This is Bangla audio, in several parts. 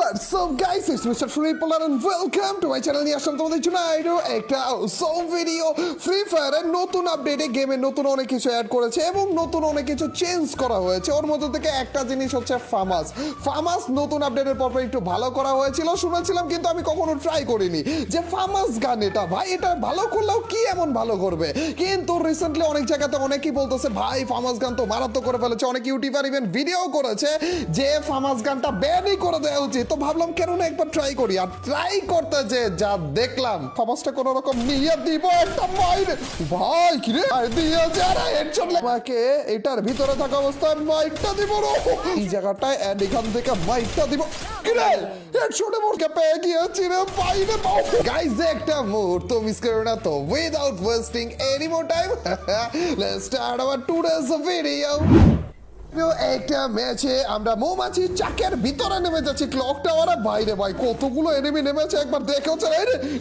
What's up guys, it's Mr. Free Polar and welcome to my channel. নিয়ে আসলাম তোমাদের জন্য একটা সব ভিডিও। ফ্রি ফায়ারের নতুন আপডেটে গেমে নতুন অনেক কিছু অ্যাড করেছে এবং নতুন অনেক কিছু চেঞ্জ করা হয়েছে। ওর মধ্যে থেকে একটা জিনিস হচ্ছে ফামাস নতুন আপডেটের পর একটু ভালো করা হয়েছিল শুনেছিলাম, কিন্তু আমি কখনো ট্রাই করিনি যে ফামাস গান এটা ভাই এটা ভালো করলেও কি এমন ভালো করবে। কিন্তু রিসেন্টলি অনেক জায়গাতে অনেকেই বলতেছে ভাই ফামাস গান তো মারাত্মক করে ফেলেছে, অনেক ইউটিউবার ইভেন ভিডিও করেছে যে ফামাস গানটা ব্যানই করে দেওয়া উচিত। তো ভাবলাম কেন না একবার ট্রাই করি, আর ট্রাই করতে যে যা দেখলাম ফামাসটা কোন রকম নিয়ে দিব একটা মাইর ভাই কি রে দিয়ে যারা হেডশট আমাকে এটার ভিতরে থাকা অবস্থায় মাইরটা দিব এই জায়গাটায় এন্ড এখান থেকে মাইরটা দিব কি রে হেডশটে মোরকে পেয়ে গিয়েছি রে বাইরে বাউ গাইস একটা মুহূর্ত মিস করো না। তো without wasting any more time let's start our today's video. একটা ম্যাচে আমরা মৌমাছি চাকের ভিতরে নেমে যাচ্ছি ক্লক টাওয়ারে। বাইরে ভাই কতগুলো এনিমি নেমেছে একবার দেখে হচ্ছে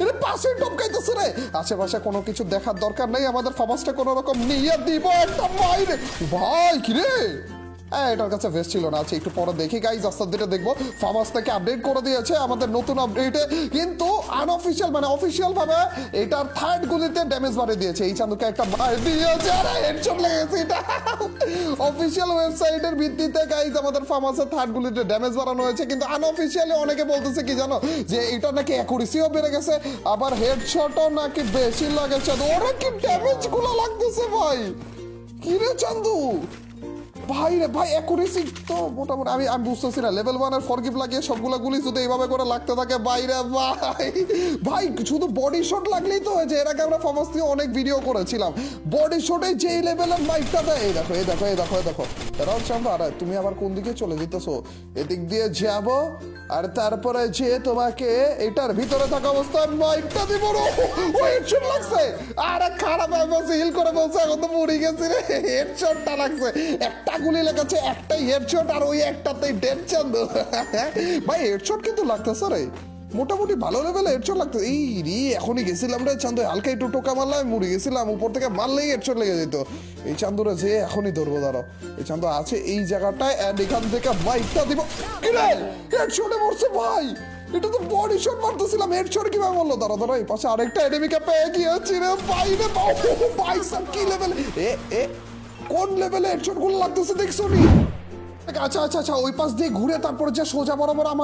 এর পাশে টপকাইতেছে রে। আশেপাশে কোনো কিছু দেখার দরকার নেই, আমাদের ফামাসটা কোনো রকম নিয়ে দিব একটা মাইরে ভাই কি রে। এটার কাছে ভেস্ট ছিল না, আছে একটু পরে দেখি গাইজ আস্তে ধীরে দেখবো। ফামাস থেকে আপডেট করে দিয়েছে আমাদের নতুন আপডেটে, কিন্তু আনঅফিসিয়াল মানে অফিসিয়াল ভাবে এটার থার্ড গুলিতে ড্যামেজ বাড়িয়ে দিয়েছে। এই চান্দুকে একটা মার দিয়েছে আরে হেডশট লেগেছে। এটা অফিসিয়াল ওয়েবসাইটের ভিত্তিতে গাইজ আমাদের ফামাসের থার্ড গুলিতে ড্যামেজ বাড়ানো হয়েছে, কিন্তু আনঅফিসিয়ালি অনেকে বলতেছে কি জানো যে এটা নাকি অ্যাকুরেসিও বেড়ে গেছে, আবার হেডশটও নাকি বেশি লাগেছে। ওরা কি ড্যামেজ গুলো লাগতেছে ভাই কি রে চান্দু ভাই রে ভাই অ্যাকুরেসি তো মোটামুটি আমি বুঝতেছি না। লেভেল 1 এর ফরগিভ লাগিয়ে সবগুলা গুলি যদি এইভাবে করে লাগতে থাকে বাইরে ভাই শুধু বডি শট লাগলেই তো হয়েছে। এর আগে আমরা ফামাস দিয়ে অনেক ভিডিও করেছিলাম বডি শটে যেই লেভেলের মাইকটা দেয়। এই দেখো এই দেখো এই দেখো এই দেখো এরাও চান্দু। আর তুমি আবার কোন দিকে চলে যেতেছো? এদিক দিয়ে যাব আর তারপরে যে তোমাকে এটার ভিতরে থাকা অবস্থায় মাইকটা দিব ও হেডশট লাগছে। আরে খারাপ বলছে হিল করে বলছে এখন তো মরে গেছি রে। হেডশটটা লাগছে, একটা গুলি লেগেছে একটাই হেডশট আর ওই একটাতেই ডেড চান্দু ভাই। হেডশট কিন্তু লাগতেছে রে মোটামুটি ভালো লেভেলে হেডশট লাগতো। এই রে এখনই গেছিলাম রে চান্দু, হালকা একটু টোকা মারলাম মরে গেছিলাম, উপর থেকে মারলেই হেডশট লেগে যেত। এই চান্দুরা যে এখনই ধরবো দাঁড়াও। এই চান্দু আছে এই জায়গাটায় এন্ড এখান থেকে মাইকটা দিব কি রে হেডশটে মরছে ভাই। এটা তো বডি শট মারতেছিলাম, হেডশট কিভাবে বললো? দাঁড়া দাঁড়া এই পাশে আরেকটা এনিমিকে পেয়ে গিয়েছি রে বাইরে ভাই সব কি লেভেল এ কোন লেভেলে হেডশট গুলো লাগতেছে দেখছো নি? আচ্ছা আচ্ছা আচ্ছা ওই পাশ দিয়ে ঘুরে তারপরে যে সোজা বরাবর আমার